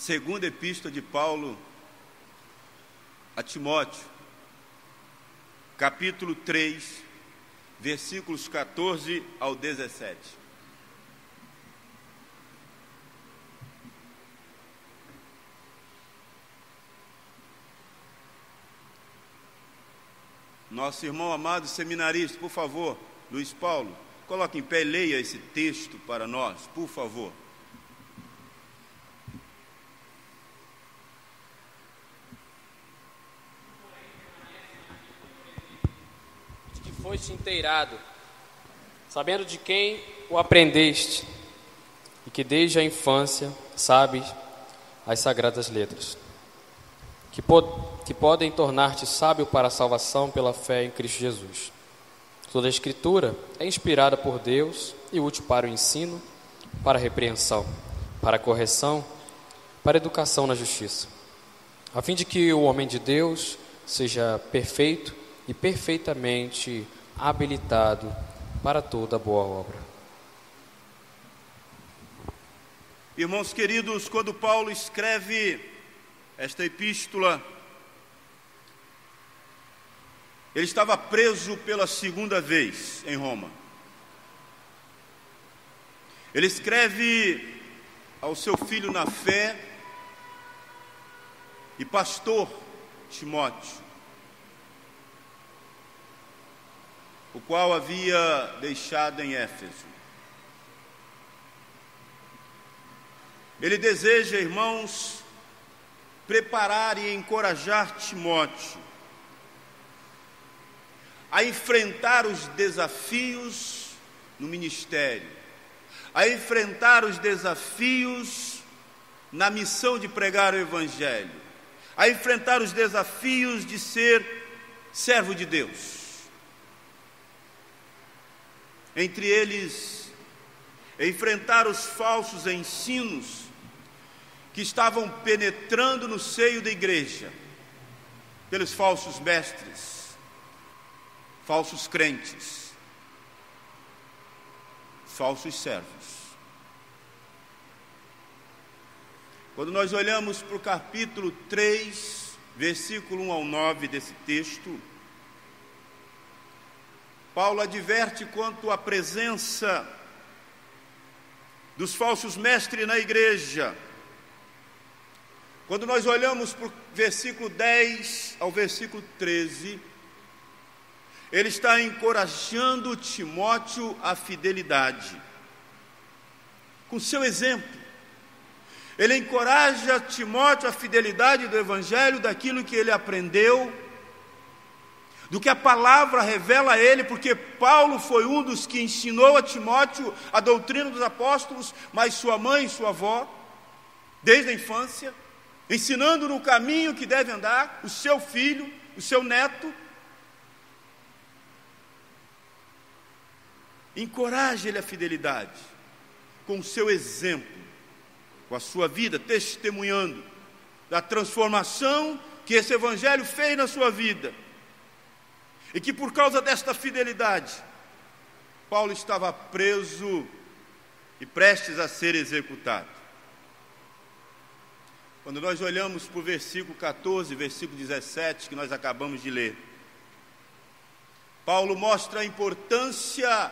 Segunda epístola de Paulo a Timóteo, capítulo 3, versículos 14 ao 17. Nosso irmão amado seminarista, por favor, Luiz Paulo, coloque em pé e leia esse texto para nós, por favor. Que foste inteirado, sabendo de quem o aprendeste, e que desde a infância sabes as sagradas letras, que podem tornar-te sábio para a salvação pela fé em Cristo Jesus. Toda a Escritura é inspirada por Deus e útil para o ensino, para a repreensão, para a correção, para a educação na justiça, a fim de que o homem de Deus seja perfeito e perfeitamente habilitado para toda boa obra. Irmãos queridos, quando Paulo escreve esta epístola, ele estava preso pela segunda vez em Roma. Ele escreve ao seu filho na fé e pastor Timóteo, o qual havia deixado em Éfeso. Ele deseja, irmãos, preparar e encorajar Timóteo a enfrentar os desafios no ministério, a enfrentar os desafios na missão de pregar o Evangelho, a enfrentar os desafios de ser servo de Deus. Entre eles, enfrentar os falsos ensinos que estavam penetrando no seio da igreja, pelos falsos mestres, falsos crentes, falsos servos. Quando nós olhamos para o capítulo 3, versículo 1 ao 9 desse texto, Paulo adverte quanto à presença dos falsos mestres na igreja. Quando nós olhamos para o versículo 10 ao versículo 13, ele está encorajando Timóteo à fidelidade. Com seu exemplo, ele encoraja Timóteo à fidelidade do Evangelho, daquilo que ele aprendeu, do que a palavra revela a ele, porque Paulo foi um dos que ensinou a Timóteo a doutrina dos apóstolos, mas sua mãe e sua avó, desde a infância, ensinando no caminho que deve andar o seu filho, o seu neto. Encoraje ele à fidelidade, com o seu exemplo, com a sua vida, testemunhando da transformação que esse Evangelho fez na sua vida, e que por causa desta fidelidade, Paulo estava preso e prestes a ser executado. Quando nós olhamos para o versículo 14, versículo 17, que nós acabamos de ler, Paulo mostra a importância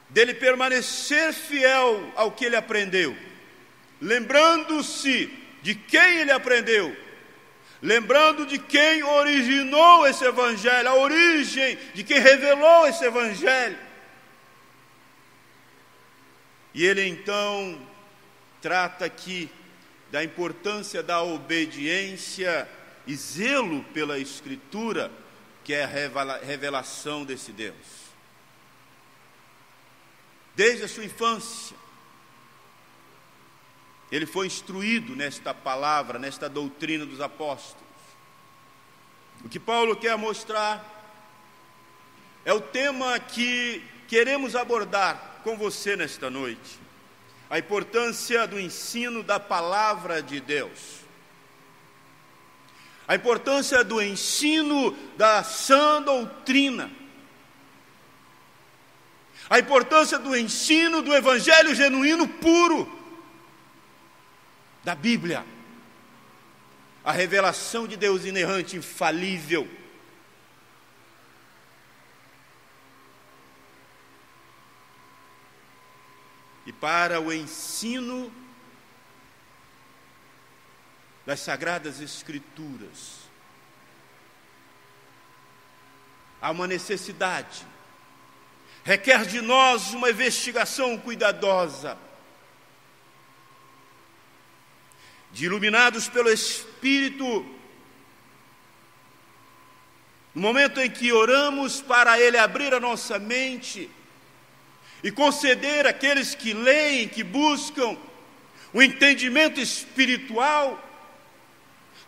dele permanecer fiel ao que ele aprendeu, lembrando-se de quem ele aprendeu, lembrando de quem originou esse Evangelho, a origem de quem revelou esse Evangelho. E ele então trata aqui da importância da obediência e zelo pela Escritura, que é a revelação desse Deus. Desde a sua infância, ele foi instruído nesta palavra, nesta doutrina dos apóstolos. O que Paulo quer mostrar é o tema que queremos abordar com você nesta noite: a importância do ensino da palavra de Deus, a importância do ensino da sã doutrina, a importância do ensino do Evangelho genuíno puro, da Bíblia, a revelação de Deus inerrante, infalível. E para o ensino das Sagradas Escrituras, há uma necessidade, requer de nós uma investigação cuidadosa, de iluminados pelo Espírito, no momento em que oramos para Ele abrir a nossa mente e conceder àqueles que leem, que buscam o entendimento espiritual,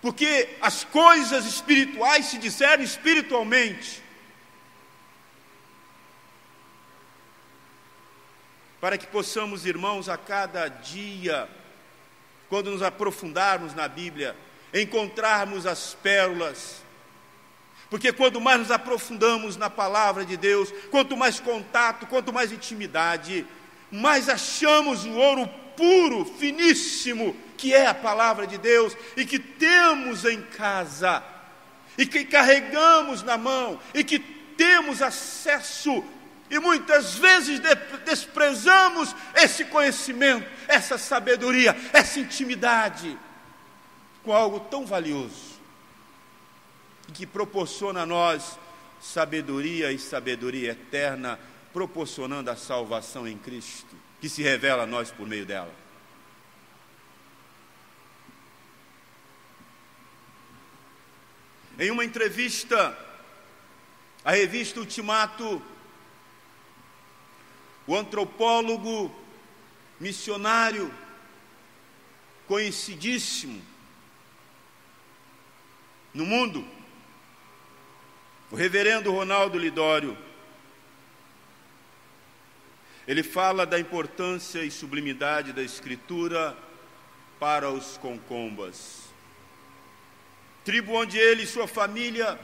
porque as coisas espirituais se discernem espiritualmente, para que possamos, irmãos, a cada dia, quando nos aprofundarmos na Bíblia, encontrarmos as pérolas, porque quanto mais nos aprofundamos na palavra de Deus, quanto mais contato, quanto mais intimidade, mais achamos o ouro puro, finíssimo, que é a palavra de Deus, e que temos em casa, e que carregamos na mão, e que temos acesso, e muitas vezes desprezamos esse conhecimento, essa sabedoria, essa intimidade, com algo tão valioso, que proporciona a nós sabedoria e sabedoria eterna, proporcionando a salvação em Cristo, que se revela a nós por meio dela. Em uma entrevista à revista Ultimato, o antropólogo, missionário, conhecidíssimo no mundo, o reverendo Ronaldo Lidório, ele fala da importância e sublimidade da Escritura para os concombas, tribo onde ele e sua família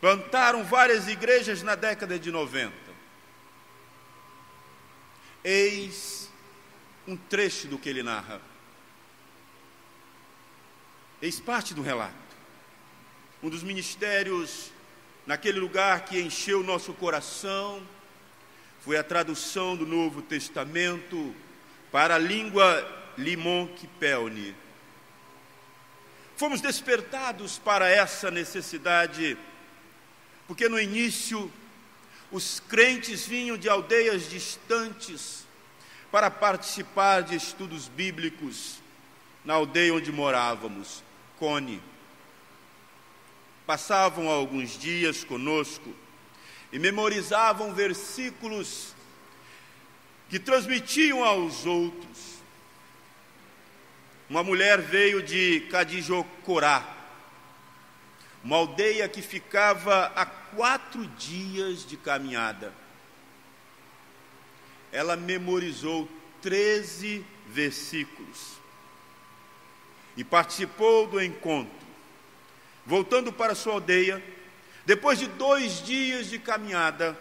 plantaram várias igrejas na década de 90. Eis um trecho do que ele narra. Eis parte do relato. Um dos ministérios naquele lugar que encheu o nosso coração foi a tradução do Novo Testamento para a língua Limon-Kipelni. Fomos despertados para essa necessidade, porque no início os crentes vinham de aldeias distantes para participar de estudos bíblicos na aldeia onde morávamos, Cone. Passavam alguns dias conosco e memorizavam versículos que transmitiam aos outros. Uma mulher veio de Cadijocorá, uma aldeia que ficava a 4 dias de caminhada. Ela memorizou 13 versículos e participou do encontro. Voltando para sua aldeia, depois de 2 dias de caminhada,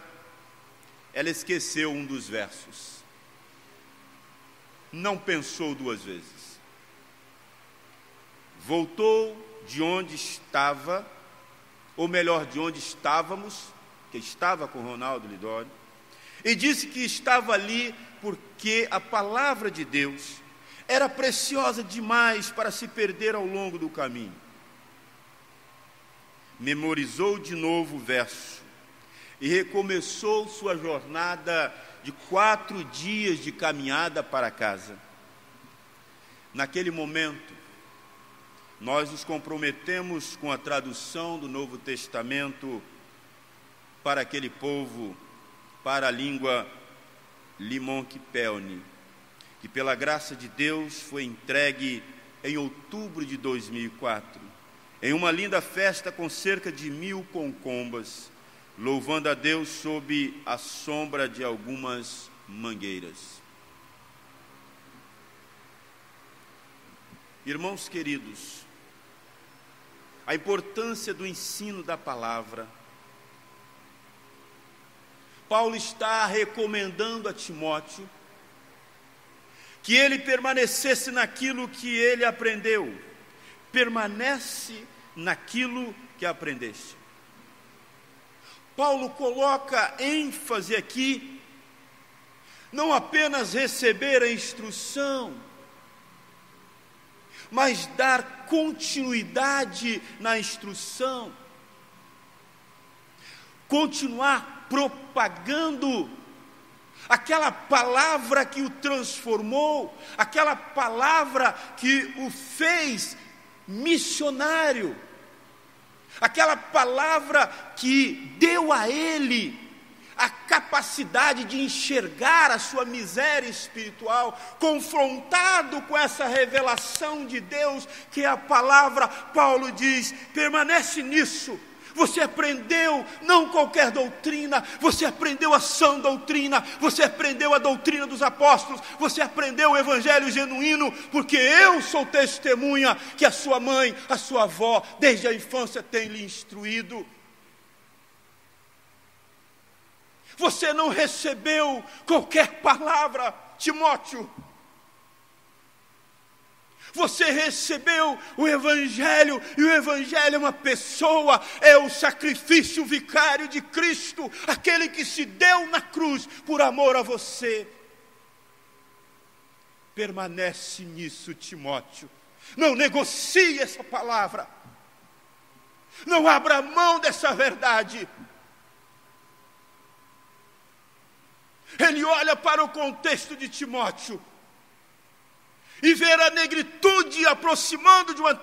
ela esqueceu um dos versos. Não pensou 2 vezes. Voltou de onde estava, ou melhor, de onde estávamos, que estava com Ronaldo Lidório, e disse que estava ali porque a palavra de Deus era preciosa demais para se perder ao longo do caminho. Memorizou de novo o verso e recomeçou sua jornada de 4 dias de caminhada para casa. Naquele momento, nós nos comprometemos com a tradução do Novo Testamento para aquele povo, para a língua Limon-Kipelni, que pela graça de Deus foi entregue em outubro de 2004, em uma linda festa com cerca de 1000 concombas, louvando a Deus sob a sombra de algumas mangueiras. Irmãos queridos, a importância do ensino da palavra. Paulo está recomendando a Timóteo que ele permanecesse naquilo que ele aprendeu. Permanece naquilo que aprendeste. Paulo coloca ênfase aqui, não apenas receber a instrução, mas dar continuidade na instrução, continuar propagando aquela palavra que o transformou, aquela palavra que o fez missionário, aquela palavra que deu a ele a capacidade de enxergar a sua miséria espiritual, confrontado com essa revelação de Deus, que é a palavra. Paulo diz: permanece nisso. Você aprendeu não qualquer doutrina, você aprendeu a sã doutrina, você aprendeu a doutrina dos apóstolos, você aprendeu o evangelho genuíno, porque eu sou testemunha que a sua mãe, a sua avó, desde a infância tem lhe instruído. Você não recebeu qualquer palavra, Timóteo. Você recebeu o Evangelho, e o Evangelho é uma pessoa, é o sacrifício vicário de Cristo, aquele que se deu na cruz por amor a você. Permanece nisso, Timóteo. Não negocie essa palavra. Não abra mão dessa verdade. Ele olha para o contexto de Timóteo e ver a negritude aproximando de uma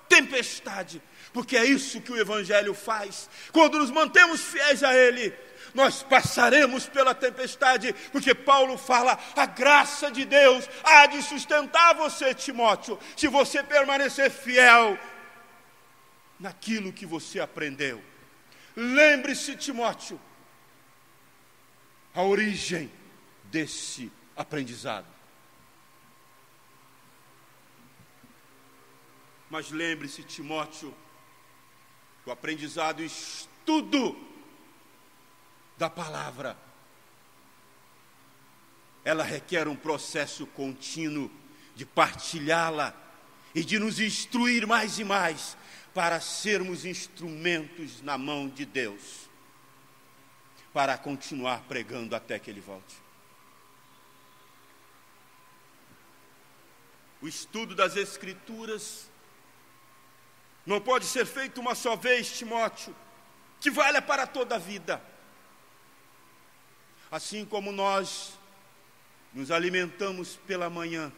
tempestade, porque é isso que o Evangelho faz. Quando nos mantemos fiéis a Ele, nós passaremos pela tempestade, porque Paulo fala: a graça de Deus há de sustentar você, Timóteo, se você permanecer fiel naquilo que você aprendeu. Lembre-se, Timóteo, a origem desse aprendizado. Mas lembre-se, Timóteo, o aprendizado e estudo da palavra, ela requer um processo contínuo de partilhá-la e de nos instruir mais e mais para sermos instrumentos na mão de Deus, para continuar pregando até que Ele volte. O estudo das Escrituras não pode ser feito uma só vez, Timóteo, que valha para toda a vida. Assim como nós nos alimentamos pela manhã,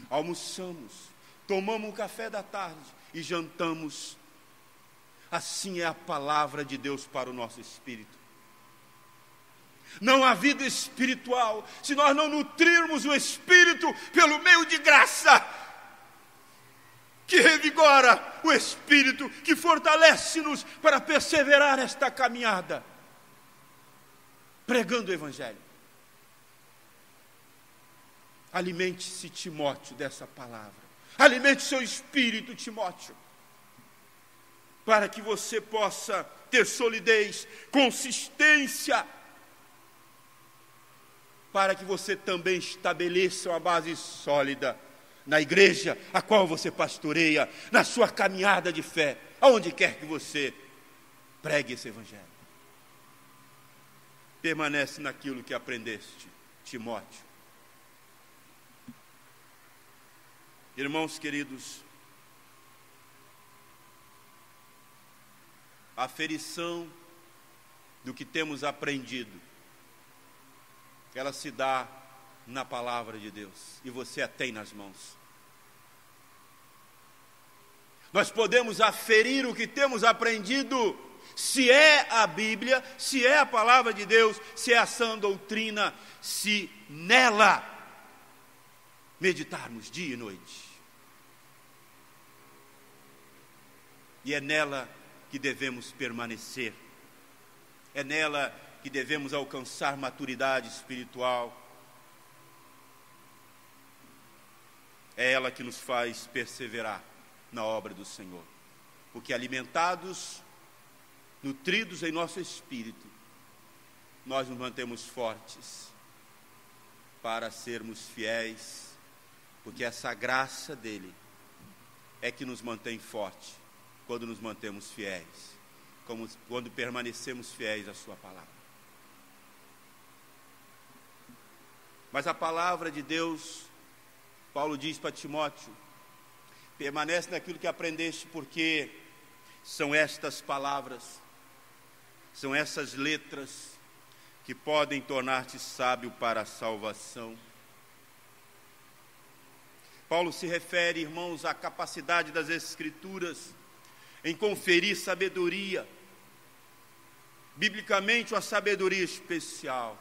almoçamos, tomamos um café da tarde e jantamos, assim é a palavra de Deus para o nosso espírito. Não há vida espiritual se nós não nutrirmos o espírito pelo meio de graça, que revigora o espírito, que fortalece-nos para perseverar nesta caminhada, pregando o Evangelho. Alimente-se, Timóteo, dessa palavra. Alimente seu espírito, Timóteo, para que você possa ter solidez, consistência, para que você também estabeleça uma base sólida na igreja a qual você pastoreia, na sua caminhada de fé, aonde quer que você pregue esse Evangelho. Permanece naquilo que aprendeste, Timóteo. Irmãos queridos, a aferição do que temos aprendido, ela se dá na palavra de Deus, e você a tem nas mãos. Nós podemos aferir o que temos aprendido, se é a Bíblia, se é a palavra de Deus, se é a sã doutrina, se nela meditarmos dia e noite. E é nela que devemos permanecer, é nela que devemos alcançar maturidade espiritual. É ela que nos faz perseverar na obra do Senhor, porque alimentados, nutridos em nosso espírito, nós nos mantemos fortes para sermos fiéis, porque essa graça dele é que nos mantém forte quando nos mantemos fiéis, quando permanecemos fiéis à sua palavra. Mas a palavra de Deus, Paulo diz para Timóteo, permanece naquilo que aprendeste, porque são estas palavras, são essas letras que podem tornar-te sábio para a salvação. Paulo se refere, irmãos, à capacidade das Escrituras em conferir sabedoria, biblicamente uma sabedoria especial.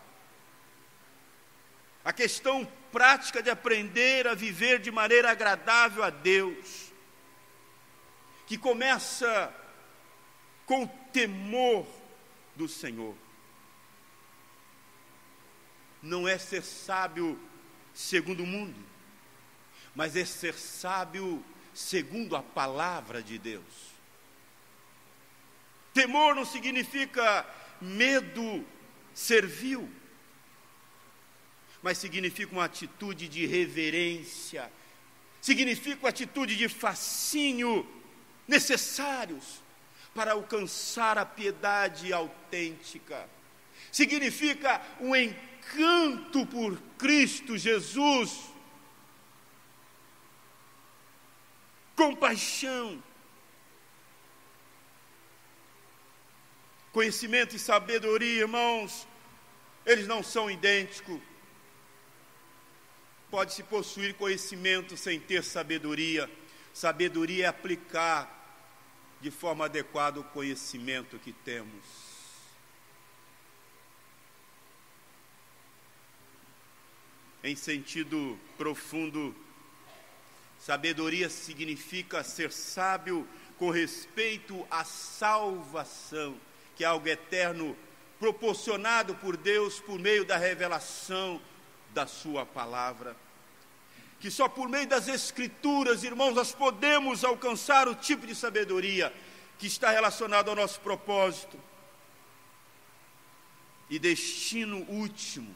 A questão prática de aprender a viver de maneira agradável a Deus, que começa com o temor do Senhor. Não é ser sábio segundo o mundo, mas é ser sábio segundo a palavra de Deus. Temor não significa medo servil, mas significa uma atitude de reverência, significa uma atitude de fascínio necessários para alcançar a piedade autêntica. Significa um encanto por Cristo Jesus, compaixão. Conhecimento e sabedoria, irmãos, eles não são idênticos. Pode-se possuir conhecimento sem ter sabedoria. Sabedoria é aplicar de forma adequada o conhecimento que temos. Em sentido profundo, sabedoria significa ser sábio com respeito à salvação, que é algo eterno, proporcionado por Deus por meio da revelação da sua palavra. Que só por meio das Escrituras, irmãos, nós podemos alcançar o tipo de sabedoria que está relacionado ao nosso propósito e destino último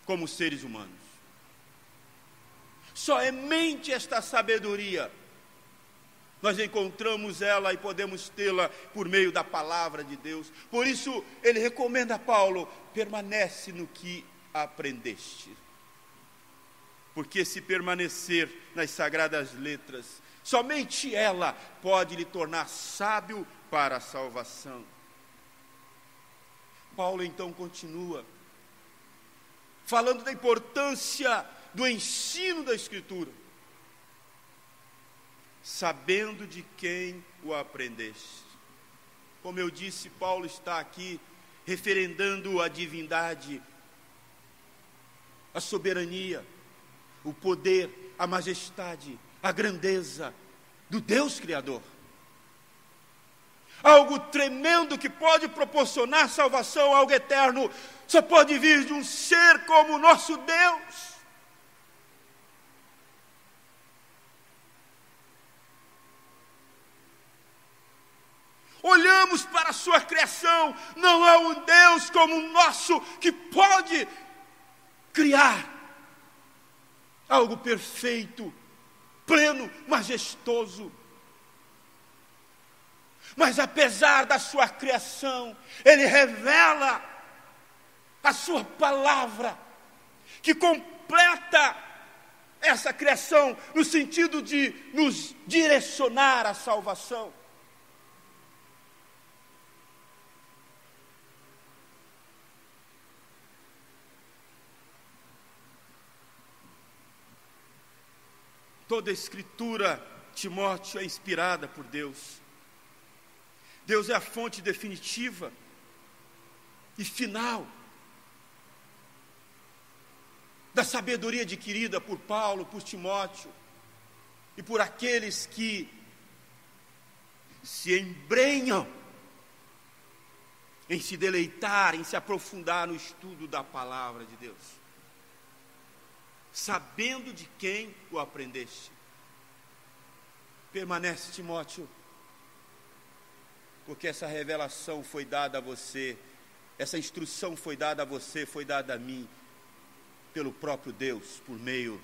como seres humanos. Somente esta sabedoria, nós encontramos ela e podemos tê-la por meio da palavra de Deus. Por isso, ele recomenda a Paulo, permanece no que aprendeste. Porque se permanecer nas sagradas letras, somente ela pode lhe tornar sábio para a salvação. Paulo então continua, falando da importância do ensino da Escritura, sabendo de quem o aprendeste. Como eu disse, Paulo está aqui referendando a divindade, a soberania, o poder, a majestade, a grandeza do Deus Criador. Algo tremendo que pode proporcionar salvação, algo eterno, só pode vir de um ser como o nosso Deus. Olhamos para a sua criação, não há um Deus como o nosso que pode criar algo perfeito, pleno, majestoso. Mas apesar da sua criação, Ele revela a sua palavra, que completa essa criação no sentido de nos direcionar à salvação. Toda a Escritura, Timóteo, é inspirada por Deus. Deus é a fonte definitiva e final da sabedoria adquirida por Paulo, por Timóteo e por aqueles que se embrenham em se deleitar, em se aprofundar no estudo da palavra de Deus. Sabendo de quem o aprendeste. Permanece, Timóteo, porque essa revelação foi dada a você, essa instrução foi dada a você, foi dada a mim, pelo próprio Deus, por meio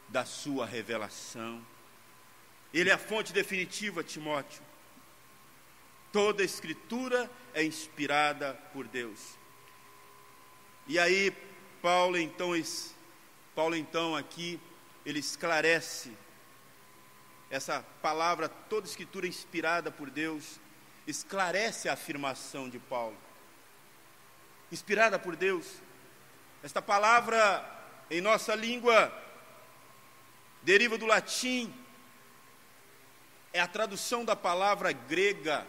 da sua revelação. Ele é a fonte definitiva, Timóteo. Toda a Escritura é inspirada por Deus. E aí, Paulo então aqui, ele esclarece essa palavra, toda a Escritura inspirada por Deus, esclarece a afirmação de Paulo. Inspirada por Deus. Esta palavra, em nossa língua, deriva do latim, é a tradução da palavra grega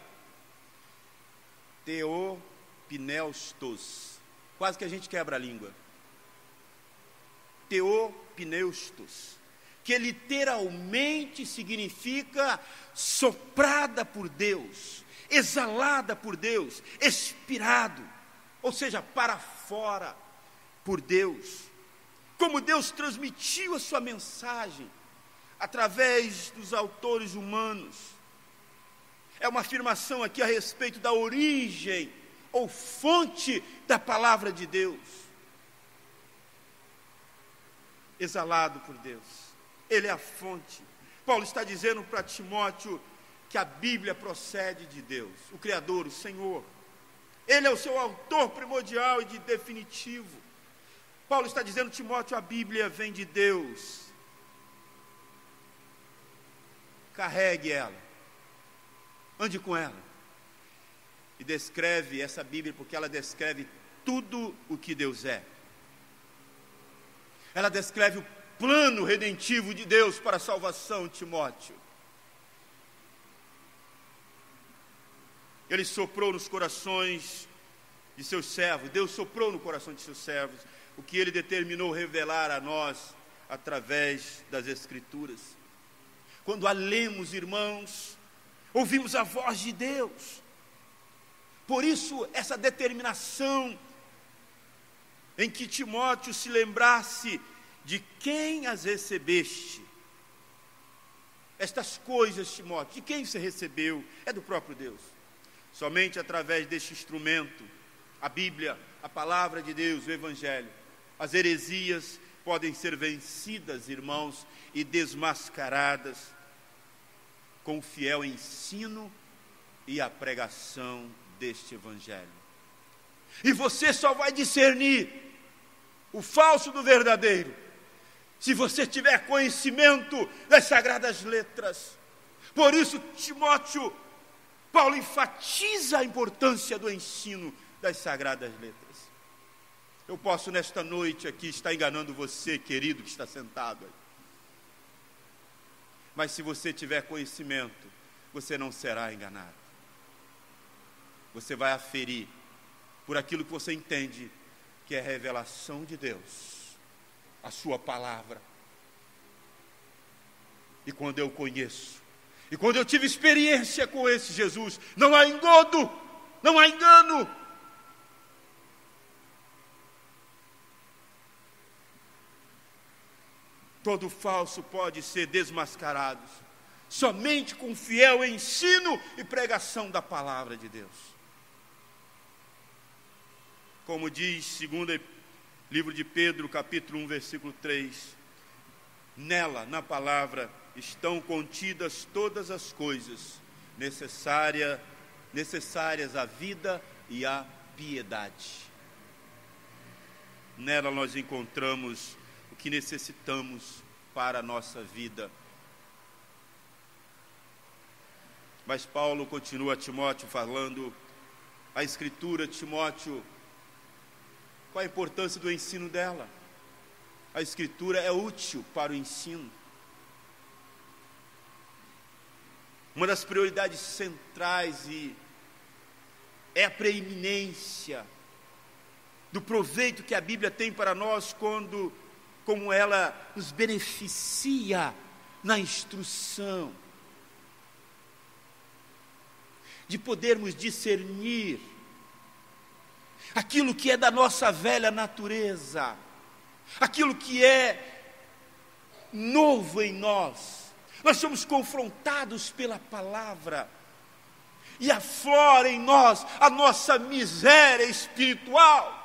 theopneustos. Quase que a gente quebra a língua. Theopneustos, que literalmente significa soprada por Deus, exalada por Deus, expirado, ou seja, para fora por Deus. Como Deus transmitiu a sua mensagem através dos autores humanos. É uma afirmação aqui a respeito da origem ou fonte da palavra de Deus. Exalado por Deus. Ele é a fonte. Paulo está dizendo para Timóteo que a Bíblia procede de Deus, o Criador, o Senhor. Ele é o seu autor primordial e de definitivo. Paulo está dizendo, Timóteo, a Bíblia vem de Deus. Carregue ela. Ande com ela. E descreve essa Bíblia, porque ela descreve tudo o que Deus é. Ela descreve o plano redentivo de Deus para a salvação, Timóteo. Ele soprou nos corações de seus servos, Deus soprou no coração de seus servos, o que Ele determinou revelar a nós através das Escrituras. Quando a lemos, irmãos, ouvimos a voz de Deus. Por isso, essa determinação em que Timóteo se lembrasse de quem as recebeste. Estas coisas, Timóteo, de quem você recebeu? É do próprio Deus. Somente através deste instrumento, a Bíblia, a palavra de Deus, o Evangelho, as heresias podem ser vencidas, irmãos, e desmascaradas com o fiel ensino e a pregação deste Evangelho. E você só vai discernir o falso do verdadeiro se você tiver conhecimento das Sagradas Letras. Por isso, Timóteo, Paulo enfatiza a importância do ensino das Sagradas Letras. Eu posso nesta noite aqui estar enganando você, querido, que está sentado aí. Mas se você tiver conhecimento, você não será enganado. Você vai aferir por aquilo que você entende que é revelação de Deus, a sua palavra. E quando eu conheço, e quando eu tive experiência com esse Jesus, não há engodo, não há engano. Todo falso pode ser desmascarado somente com fiel ensino e pregação da palavra de Deus. Como diz segundo livro de Pedro, capítulo 1, versículo 3, nela, na palavra, estão contidas todas as coisas necessárias à vida e à piedade. Nela nós encontramos o que necessitamos para a nossa vida. Mas Paulo continua a Timóteo falando, a Escritura, Timóteo, qual a importância do ensino dela? A Escritura é útil para o ensino. Uma das prioridades centrais é a preeminência do proveito que a Bíblia tem para nós como ela nos beneficia na instrução, de podermos discernir aquilo que é da nossa velha natureza, aquilo que é novo em nós. Nós somos confrontados pela palavra e aflora em nós a nossa miséria espiritual.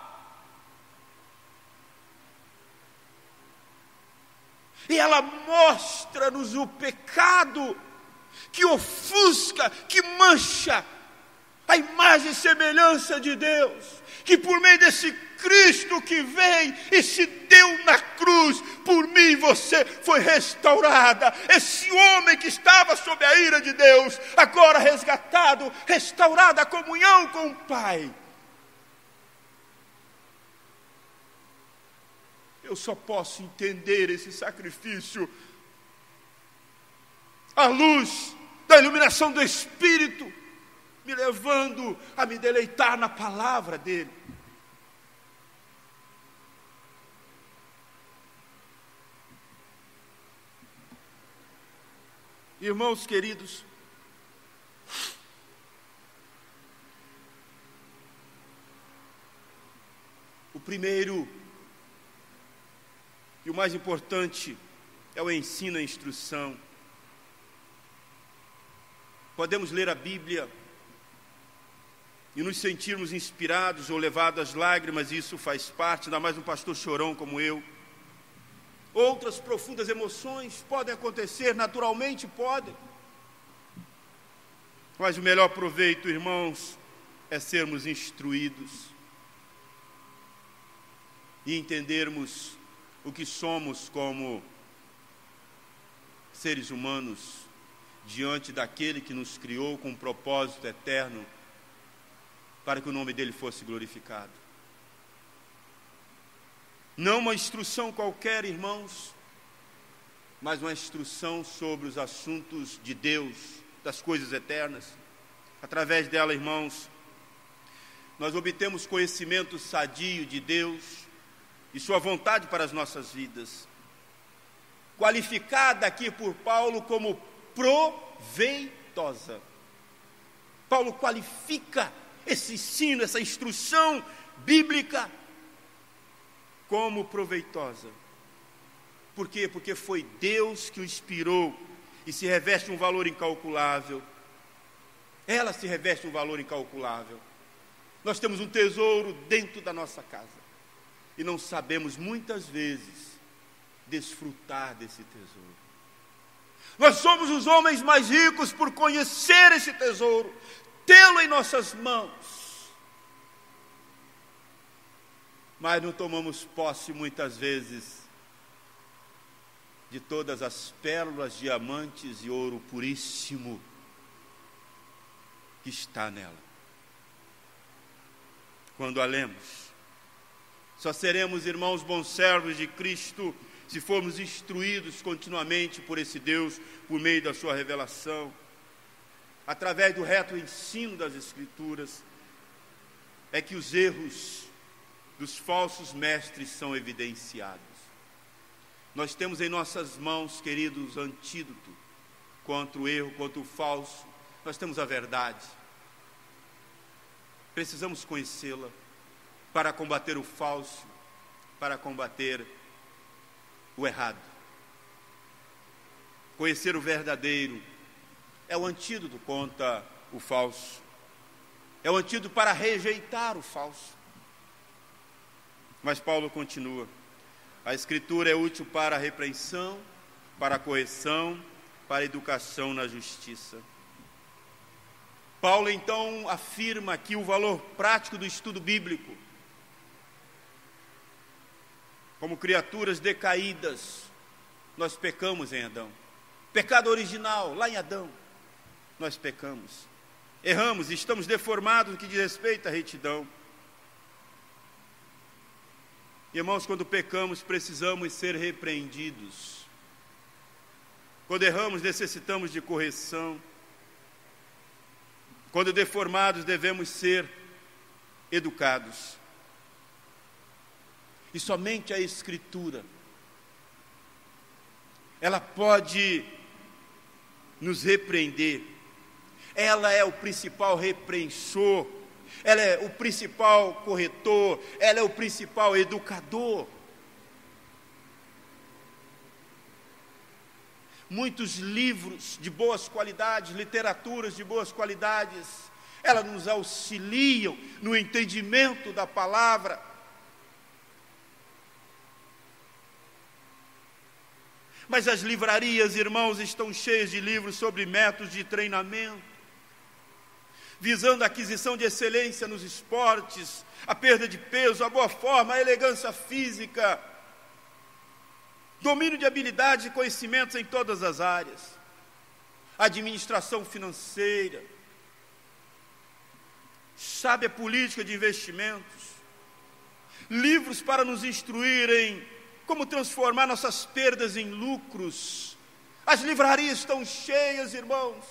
E ela mostra-nos o pecado que ofusca, que mancha a imagem e semelhança de Deus, que por meio desse Cristo que veio e se deu na cruz, por mim e você foi restaurada. Esse homem que estava sob a ira de Deus, agora resgatado, restaurada a comunhão com o Pai. Eu só posso entender esse sacrifício à luz da iluminação do Espírito, me levando a me deleitar na palavra dele. Irmãos queridos, o primeiro e o mais importante é o ensino, a instrução. Podemos ler a Bíblia e nos sentirmos inspirados ou levados às lágrimas, e isso faz parte, ainda mais um pastor chorão como eu. Outras profundas emoções podem acontecer, naturalmente podem. Mas o melhor proveito, irmãos, é sermos instruídos e entendermos o que somos como seres humanos diante daquele que nos criou com um propósito eterno para que o nome dele fosse glorificado. Não uma instrução qualquer, irmãos, mas uma instrução sobre os assuntos de Deus, das coisas eternas. Através dela, irmãos, nós obtemos conhecimento sadio de Deus e sua vontade para as nossas vidas, qualificada aqui por Paulo como proveitosa. Paulo qualifica esse ensino, essa instrução bíblica como proveitosa. Por quê? Porque foi Deus que o inspirou e se reveste um valor incalculável. Ela se reveste um valor incalculável. Nós temos um tesouro dentro da nossa casa e não sabemos muitas vezes desfrutar desse tesouro. Nós somos os homens mais ricos por conhecer esse tesouro, tê-lo em nossas mãos. Mas não tomamos posse muitas vezes de todas as pérolas, diamantes e ouro puríssimo que está nela. Quando a lemos, só seremos, irmãos, bons servos de Cristo se formos instruídos continuamente por esse Deus, por meio da sua revelação, através do reto ensino das Escrituras, é que os erros dos falsos mestres são evidenciados. Nós temos em nossas mãos, queridos, antídoto contra o erro, contra o falso. Nós temos a verdade. Precisamos conhecê-la para combater o falso, para combater o errado. Conhecer o verdadeiro é o antídoto contra o falso. É o antídoto para rejeitar o falso. Mas Paulo continua: a Escritura é útil para a repreensão, para a correção, para a educação na justiça. Paulo então afirma aqui o valor prático do estudo bíblico. Como criaturas decaídas, nós pecamos em Adão. Pecado original, lá em Adão, nós pecamos. Erramos, estamos deformados no que diz respeito à retidão. Irmãos, quando pecamos, precisamos ser repreendidos. Quando erramos, necessitamos de correção. Quando deformados, devemos ser educados. E somente a Escritura, ela pode nos repreender. Ela é o principal repreensor. Ela é o principal corretor, ela é o principal educador. Muitos livros de boas qualidades, literaturas de boas qualidades, elas nos auxiliam no entendimento da palavra. Mas as livrarias, irmãos, estão cheias de livros sobre métodos de treinamento, visando a aquisição de excelência nos esportes, a perda de peso, a boa forma, a elegância física, domínio de habilidades e conhecimentos em todas as áreas, administração financeira, sábia política de investimentos, livros para nos instruir em como transformar nossas perdas em lucros. As livrarias estão cheias, irmãos.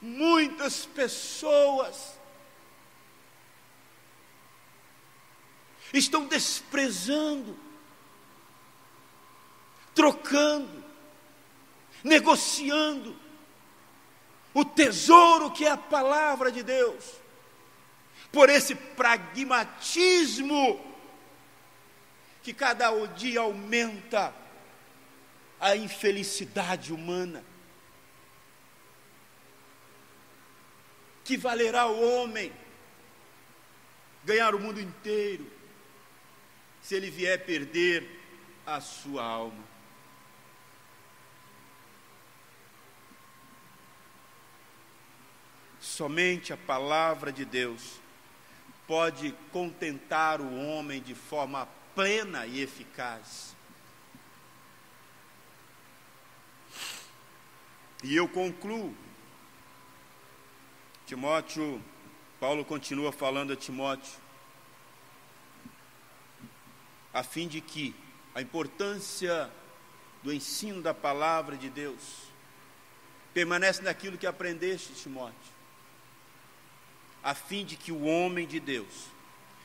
Muitas pessoas estão desprezando, trocando, negociando o tesouro que é a palavra de Deus, por esse pragmatismo que cada dia aumenta a infelicidade humana. Que valerá ao homem ganhar o mundo inteiro se ele vier perder a sua alma? Somente a palavra de Deus pode contentar o homem de forma plena e eficaz. E eu concluo. Paulo continua falando a Timóteo, a fim de que a importância do ensino da palavra de Deus permanece naquilo que aprendeste, Timóteo, a fim de que o homem de Deus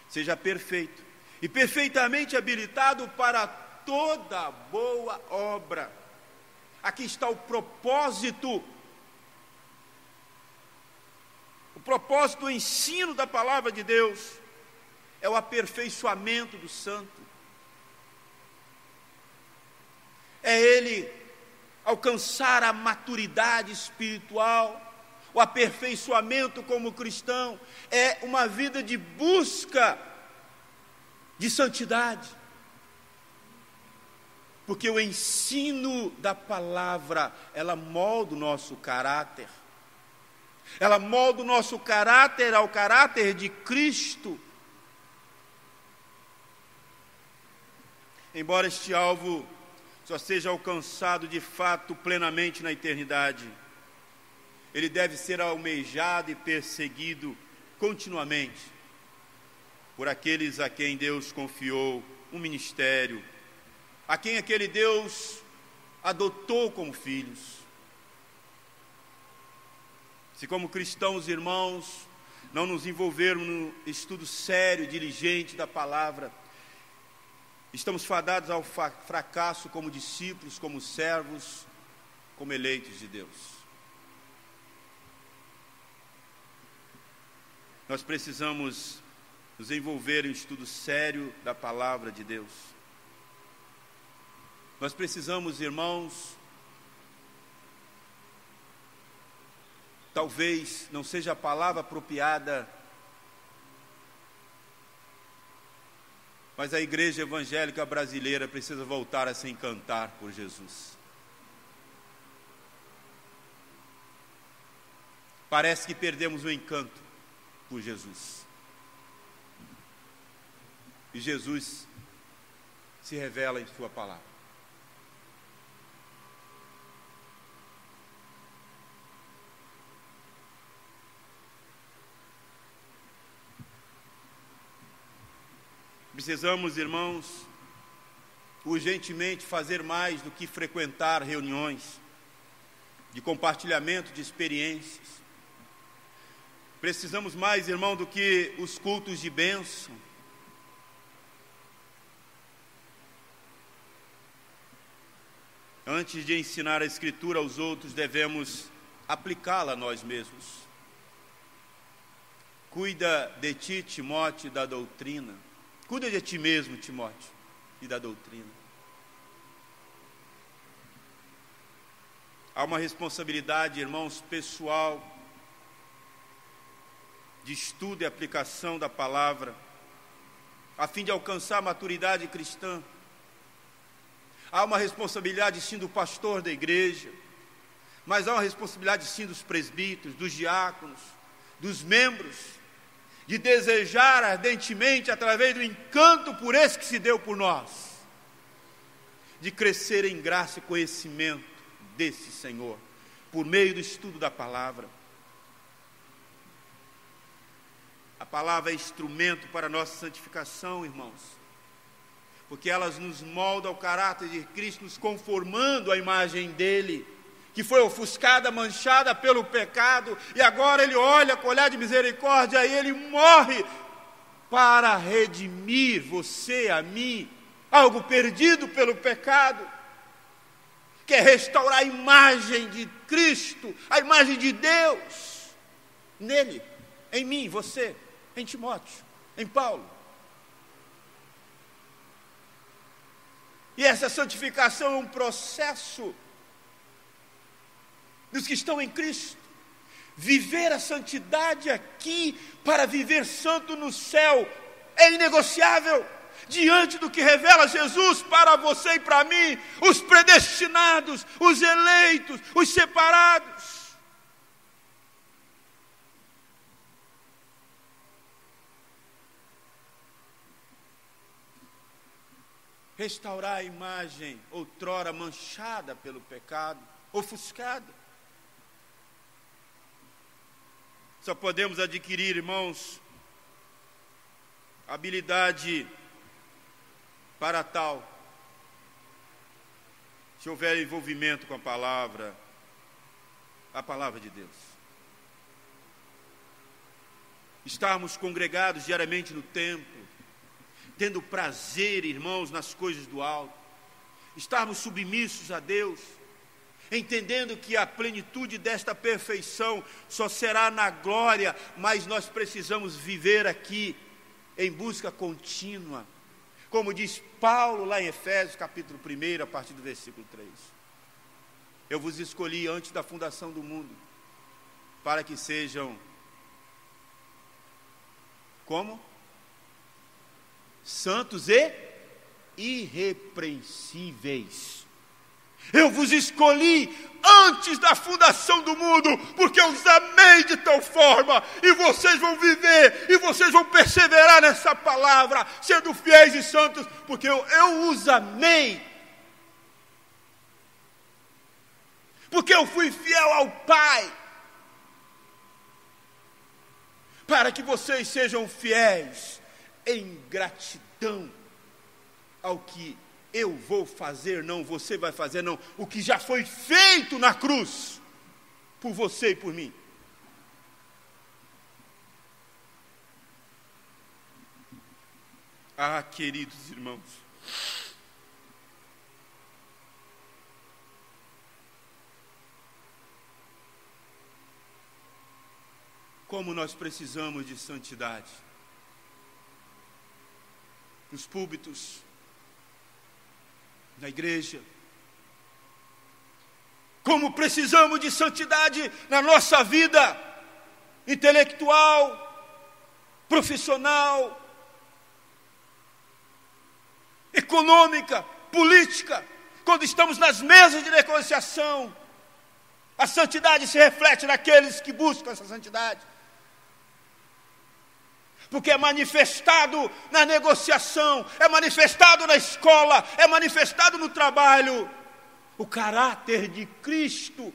seja perfeito e perfeitamente habilitado para toda boa obra. Aqui está o propósito do ensino da palavra de Deus, é o aperfeiçoamento do santo, é ele alcançar a maturidade espiritual. O aperfeiçoamento como cristão é uma vida de busca de santidade, porque o ensino da palavra, ela molda o nosso caráter, ela molda o nosso caráter ao caráter de Cristo. Embora este alvo só seja alcançado de fato plenamente na eternidade, ele deve ser almejado e perseguido continuamente por aqueles a quem Deus confiou um ministério, a quem aquele Deus adotou como filhos. Se como cristãos, irmãos, não nos envolvermos no estudo sério, diligente da palavra, estamos fadados ao fracasso como discípulos, como servos, como eleitos de Deus. Nós precisamos nos envolver em um estudo sério da palavra de Deus. Nós precisamos, irmãos, talvez não seja a palavra apropriada, mas a igreja evangélica brasileira precisa voltar a se encantar por Jesus. Parece que perdemos o encanto por Jesus. E Jesus se revela em sua palavra. Precisamos, irmãos, urgentemente fazer mais do que frequentar reuniões de compartilhamento de experiências. Precisamos mais, irmão, do que os cultos de bênção. Antes de ensinar a Escritura aos outros, devemos aplicá-la a nós mesmos. Cuida de ti, Timóteo, da doutrina. Cuida de ti mesmo, Timóteo, e da doutrina. Há uma responsabilidade, irmãos, pessoal, de estudo e aplicação da palavra, a fim de alcançar a maturidade cristã. Há uma responsabilidade sim do pastor da igreja, mas há uma responsabilidade sim dos presbíteros, dos diáconos, dos membros, de desejar ardentemente, através do encanto por esse que se deu por nós, de crescer em graça e conhecimento desse Senhor, por meio do estudo da palavra. A palavra é instrumento para a nossa santificação, irmãos, porque elas nos moldam ao caráter de Cristo, nos conformando à imagem dele, que foi ofuscada, manchada pelo pecado, e agora ele olha com olhar de misericórdia, e ele morre para redimir você, a mim, algo perdido pelo pecado, quer restaurar a imagem de Cristo, a imagem de Deus, nele, em mim, em você, em Timóteo, em Paulo. E essa santificação é um processo dos que estão em Cristo. Viver a santidade aqui para viver santo no céu é inegociável diante do que revela Jesus para você e para mim, os predestinados, os eleitos, os separados. Restaurar a imagem outrora manchada pelo pecado, ofuscada. Só podemos adquirir, irmãos, habilidade para tal, se houver envolvimento com a palavra de Deus. Estarmos congregados diariamente no templo, tendo prazer, irmãos, nas coisas do alto, estarmos submissos a Deus, entendendo que a plenitude desta perfeição só será na glória, mas nós precisamos viver aqui em busca contínua, como diz Paulo lá em Efésios capítulo 1, a partir do versículo 3. Eu vos escolhi antes da fundação do mundo, para que sejam como? Santos e irrepreensíveis. Eu vos escolhi antes da fundação do mundo, porque eu os amei de tal forma, e vocês vão viver, e vocês vão perseverar nessa palavra, sendo fiéis e santos, porque eu os amei, porque eu fui fiel ao Pai, para que vocês sejam fiéis em gratidão ao que eu vou fazer, não, você vai fazer, não, o que já foi feito na cruz, por você e por mim. Ah, queridos irmãos, como nós precisamos de santidade, nos púlpitos, na igreja, como precisamos de santidade na nossa vida intelectual, profissional, econômica, política, quando estamos nas mesas de negociação. A santidade se reflete naqueles que buscam essa santidade, porque é manifestado na negociação, é manifestado na escola, é manifestado no trabalho, o caráter de Cristo,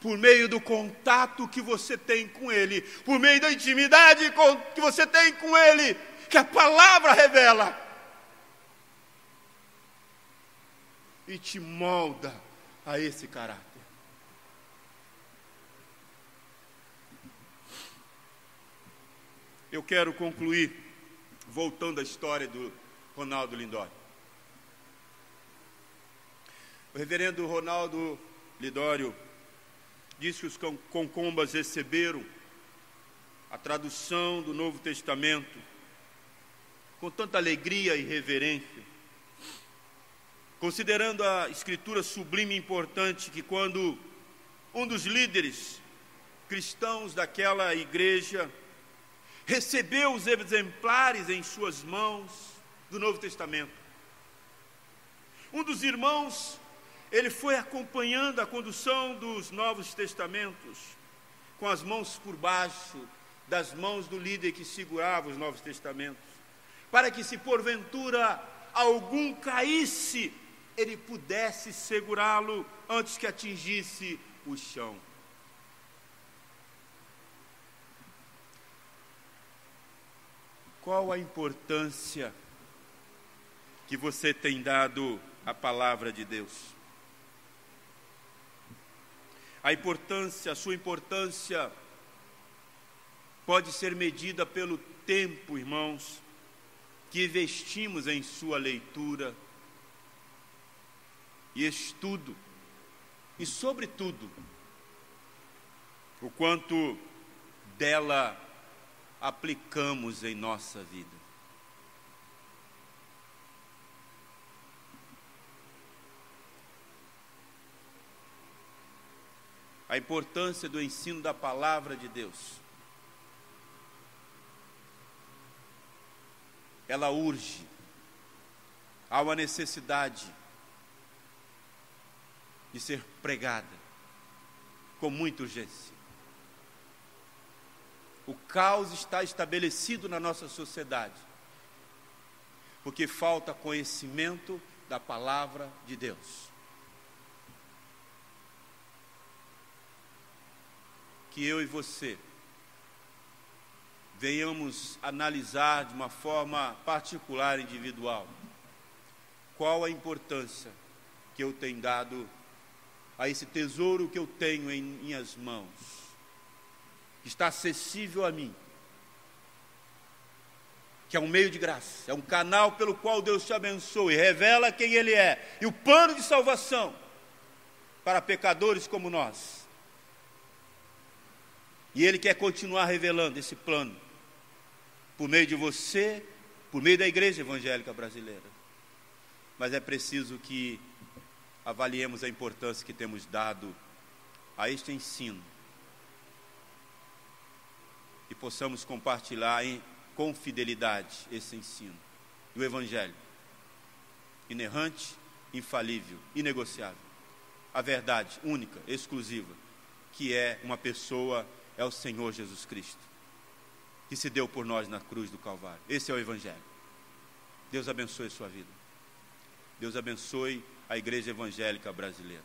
por meio do contato que você tem com Ele, por meio da intimidade que você tem com Ele, que a palavra revela, e te molda a esse caráter. Eu quero concluir voltando à história do Ronaldo Lindório. O reverendo Ronaldo Lindório diz que os concombas receberam a tradução do Novo Testamento com tanta alegria e reverência, considerando a escritura sublime e importante, que quando um dos líderes cristãos daquela igreja recebeu os exemplares em suas mãos, do Novo Testamento. Um dos irmãos, ele foi acompanhando a condução dos Novos Testamentos, com as mãos por baixo das mãos do líder que segurava os Novos Testamentos, para que, se porventura algum caísse, ele pudesse segurá-lo antes que atingisse o chão. Qual a importância que você tem dado à palavra de Deus? A sua importância pode ser medida pelo tempo, irmãos, que investimos em sua leitura e estudo, e sobretudo, o quanto dela aplicamos em nossa vida. A importância do ensino da palavra de Deus. Ela urge, há uma necessidade de ser pregada com muita urgência. O caos está estabelecido na nossa sociedade, porque falta conhecimento da palavra de Deus. Que eu e você venhamos analisar de uma forma particular, individual, qual a importância que eu tenho dado a esse tesouro que eu tenho em minhas mãos, que está acessível a mim, que é um meio de graça, é um canal pelo qual Deus te abençoa e revela quem Ele é, e o plano de salvação para pecadores como nós. E Ele quer continuar revelando esse plano por meio de você, por meio da Igreja Evangélica Brasileira. Mas é preciso que avaliemos a importância que temos dado a este ensino e possamos compartilhar com fidelidade esse ensino do Evangelho, inerrante, infalível, inegociável, a verdade única, exclusiva, que é uma pessoa, é o Senhor Jesus Cristo, que se deu por nós na cruz do Calvário. Esse é o Evangelho. Deus abençoe a sua vida. Deus abençoe a Igreja Evangélica Brasileira.